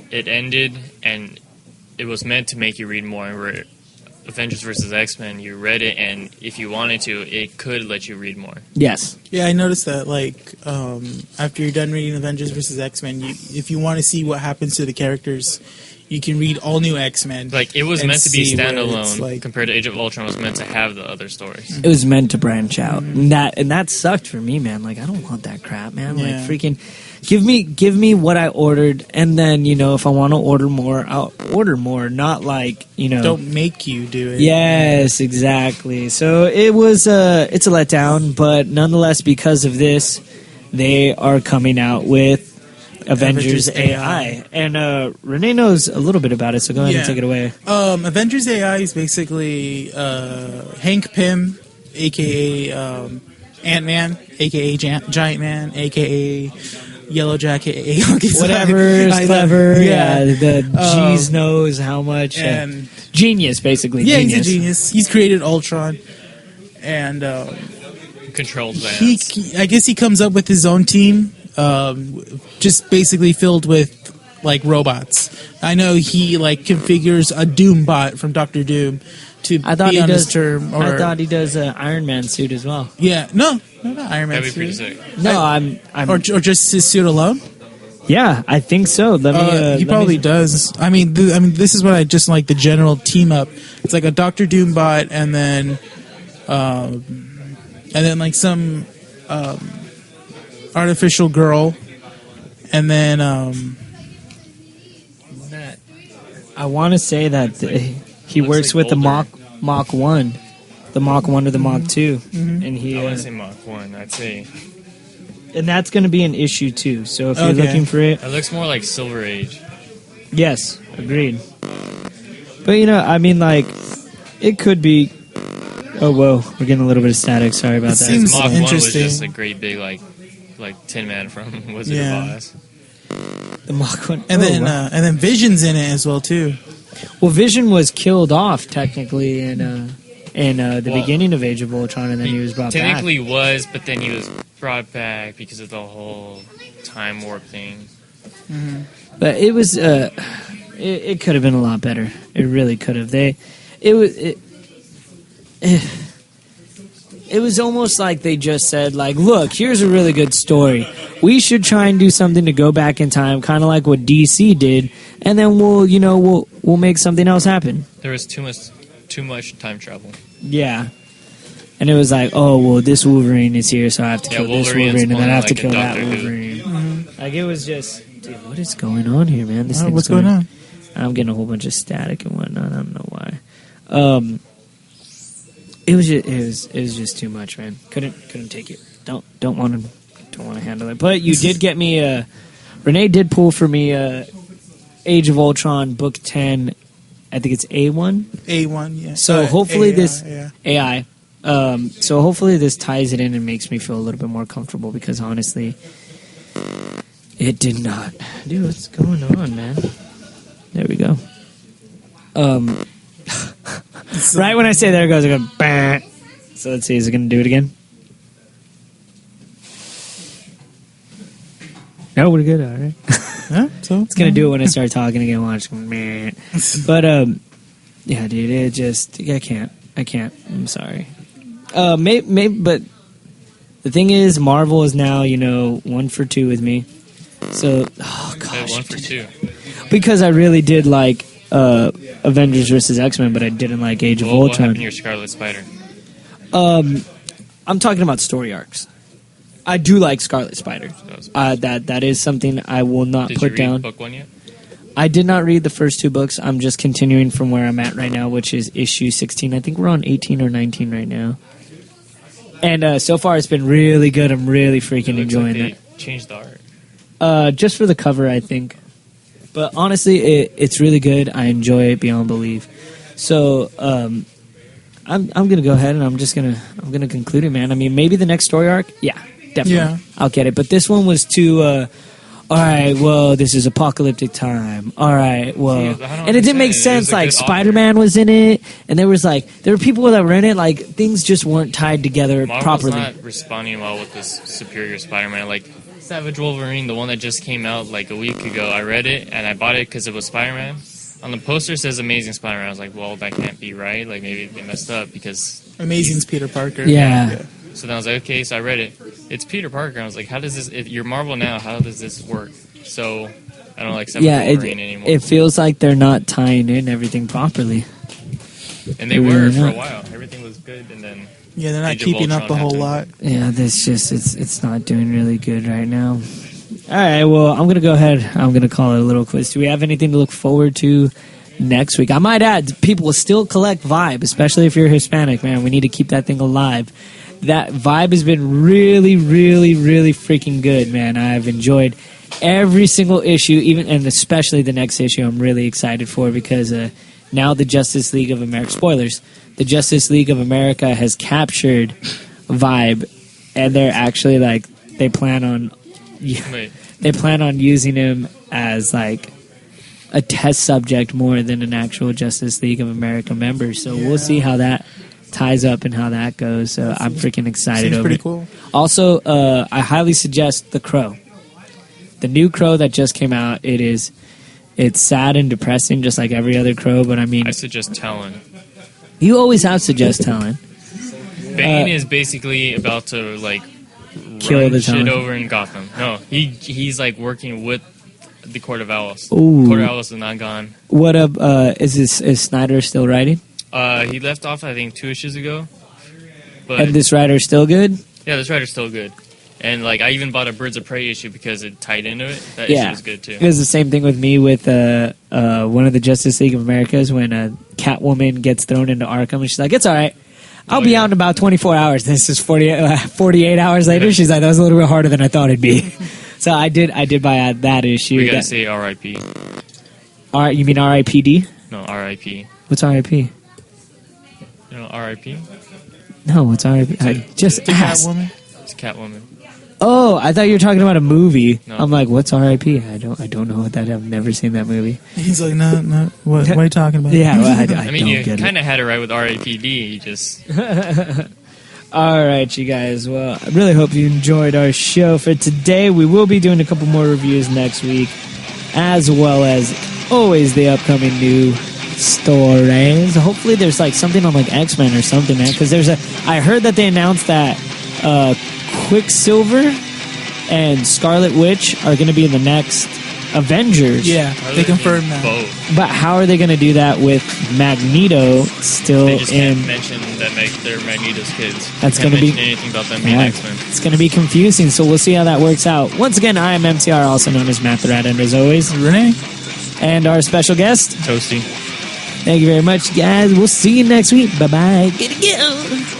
it ended, and it was meant to make you read more. Where Avengers vs. X-Men, you read it, and if you wanted to, it could let you read more. Yes. Yeah, I noticed that, like, after you're done reading Avengers vs. X-Men, if you want to see what happens to the characters, you can read all new X-Men. Like, it was meant to be standalone like, compared to Age of Ultron. It was meant to have the other stories. It was meant to branch out. And that sucked for me, man. Like, I don't want that crap, man. Like, freaking give me what I ordered, and then, if I want to order more, I'll order more. Not like, don't make you do it. Yes, exactly. So it was it's a letdown, but nonetheless, because of this, they are coming out with Avengers AI. And Renee knows a little bit about it, so go ahead and take it away. Avengers AI is basically Hank Pym, a.k.a. Ant-Man, a.k.a. Giant Man, a.k.a. Yellow Jacket, whatever, clever. The G's knows how much. And genius, basically. Yeah, genius. he's a genius. He's created Ultron. And controlled Thanos. I guess he comes up with his own team, just basically filled with like robots. I know he like configures a Doom bot from Doctor Doom to be on his term. Or, I thought he does an Iron Man suit as well. Yeah, no, not Iron Man That'd be pretty suit. sick. No, I'm or just his suit alone. Yeah, I think so. He probably does. I mean, this is what I just like the general team up. It's like a Doctor Doom bot, and then like some artificial girl, and then I want to say that he works like with the Mach 1, the Mach 1 or the Mach 2, and he. I wouldn't say Mach 1. I'd say. And that's going to be an issue too. So if you're looking for it, it looks more like Silver Age. Yes, agreed. But I mean, like, it could be. Oh whoa, we're getting a little bit of static. Sorry about that. Seems Mach 1 was interesting. just a great big like Tin Man from Wizard of Oz. The Mach 1, and then Vision's in it as well too. Well, Vision was killed off technically in the beginning of Age of Ultron, and then he was brought back. Technically was, but then he was brought back because of the whole time warp thing. But it was it could have been a lot better. It really could have. It was almost like they just said, like, look, here's a really good story. We should try and do something to go back in time, kind of like what DC did, and then we'll make something else happen. There was too much time travel. Yeah. And it was like, oh, well, this Wolverine is here, so I have to kill this Wolverine, and then I have to kill that Wolverine. Like, it was just, dude, what is going on here, man? What's going on? I'm getting a whole bunch of static and whatnot. I don't know why. It was just too much, man. Couldn't take it. Don't want to handle it. But you did get me. Renee did pull for me. Age of Ultron book 10. I think it's A1. A1, yeah. So hopefully this AI. So hopefully this ties it in and makes me feel a little bit more comfortable, because honestly, it did not. Dude, what's going on, man? There we go. Right when I say there it goes, I go, bah. So let's see, is it going to do it again? No, we're good, all right. So it's going to do it when I start talking again. Watch. Meh. But, yeah, dude, I can't. I'm sorry. Maybe, but the thing is, Marvel is now, 1 for 2 with me. So, oh gosh. 1 for 2. Because I really did like Avengers vs. X-Men, but I didn't like Age of Ultron. What happened to your Scarlet Spider? I'm talking about story arcs. I do like Scarlet Spider. That is something I will not put down. Did you read book 1 yet? I did not read the first 2 books. I'm just continuing from where I'm at right now, which is issue 16. I think we're on 18 or 19 right now. And so far, it's been really good. I'm really freaking enjoying it. Changed the art. Just for the cover, I think. But honestly, it's really good. I enjoy it beyond belief. So I'm gonna go ahead and I'm gonna conclude it, man. I mean, maybe the next story arc, yeah, definitely, I'll get it. But this one was too all right, well, this is apocalyptic time. All right, well, See, I don't and it didn't make understand. It was sense. a Like good Spider-Man was in it, and there were people that were in it. Like things just weren't tied together Marvel's properly. not responding well with this Superior Spider-Man. Like Savage Wolverine, the one that just came out like a week ago. I read it and I bought it because it was Spider-Man. On the poster it says Amazing Spider-Man. I was like, well, that can't be right. Like maybe they messed up because. Amazing's Peter Parker. Yeah. So then I was like, okay. So I read it. It's Peter Parker. I was like, how does this? If you're Marvel now, how does this work? So I don't like Savage Wolverine anymore. It feels like they're not tying in everything properly. And they were for a while. Everything was good, and then. Yeah, they're not Age of keeping up a Ultron whole happened. lot. Yeah, it's not doing really good right now. All right, well, I'm gonna go ahead. I'm gonna call it a little quiz. Do we have anything to look forward to next week? I might add, people will still collect Vibe, especially if you're Hispanic, man. We need to keep that thing alive. That Vibe has been really, really, really freaking good, man. I've enjoyed every single issue, even and especially the next issue. I'm really excited for because now the Justice League of America. Spoilers: the Justice League of America has captured Vibe, and they're actually like they plan on using him as like a test subject more than an actual Justice League of America member. So we'll see how that ties up and how that goes. So I'm freaking excited Seems over pretty it. cool. Also, I highly suggest The Crow. The new Crow that just came out. It's sad and depressing, just like every other Crow. But I mean, I suggest Talon. you always have suggest Talon. Bane is basically about to like Kill run the shit Talon. over in Gotham. No, he's like working with the Court of Owls. Ooh. Court of Owls is not gone. What up? Is Snyder still writing? He left off I think 2 issues ago. But And this writer still good? yeah, this writer's still good. And like I even bought a Birds of Prey issue because it tied into it. That Yeah. issue was good too. It was the same thing with me with one of the Justice League of Americas when Catwoman gets thrown into Arkham and she's like, it's all right. I'll be out in about 24 hours. This is 48 hours later. She's like, that was a little bit harder than I thought it'd be. So I did buy that issue. We gotta say R.I.P. All right, you mean R.I.P.D.? No, R.I.P. What's R.I.P.? You know R.I.P. No, what's R.I.P.? I just The asked. Catwoman. It's Catwoman. Oh, I thought you were talking about a movie. No. I'm like, what's R.I.P.? I don't know what that. I've never seen that movie. He's like, no. What are you talking about? Yeah, well, I I mean, don't you get it. kind of had it right with R.I.P.D. You just All right, you guys. Well, I really hope you enjoyed our show for today. We will be doing a couple more reviews next week, as well as always the upcoming new stories. Hopefully, there's like something on like X-Men or something, man. Because I heard that they announced that Quicksilver and Scarlet Witch are going to be in the next Avengers. Yeah, How do they do confirmed that. both. But how are they going to do that with Magneto still They just in? can't mention that they're Magneto's kids. That's They can't gonna be- mention anything about them being Yeah, X-Men. it's going to be confusing, so we'll see how that works out. Once again, I am MTR, also known as Matt the Rat, and as always, Renee? and our special guest. Toasty. Thank you very much, guys. We'll see you next week. Bye-bye. Get it, go.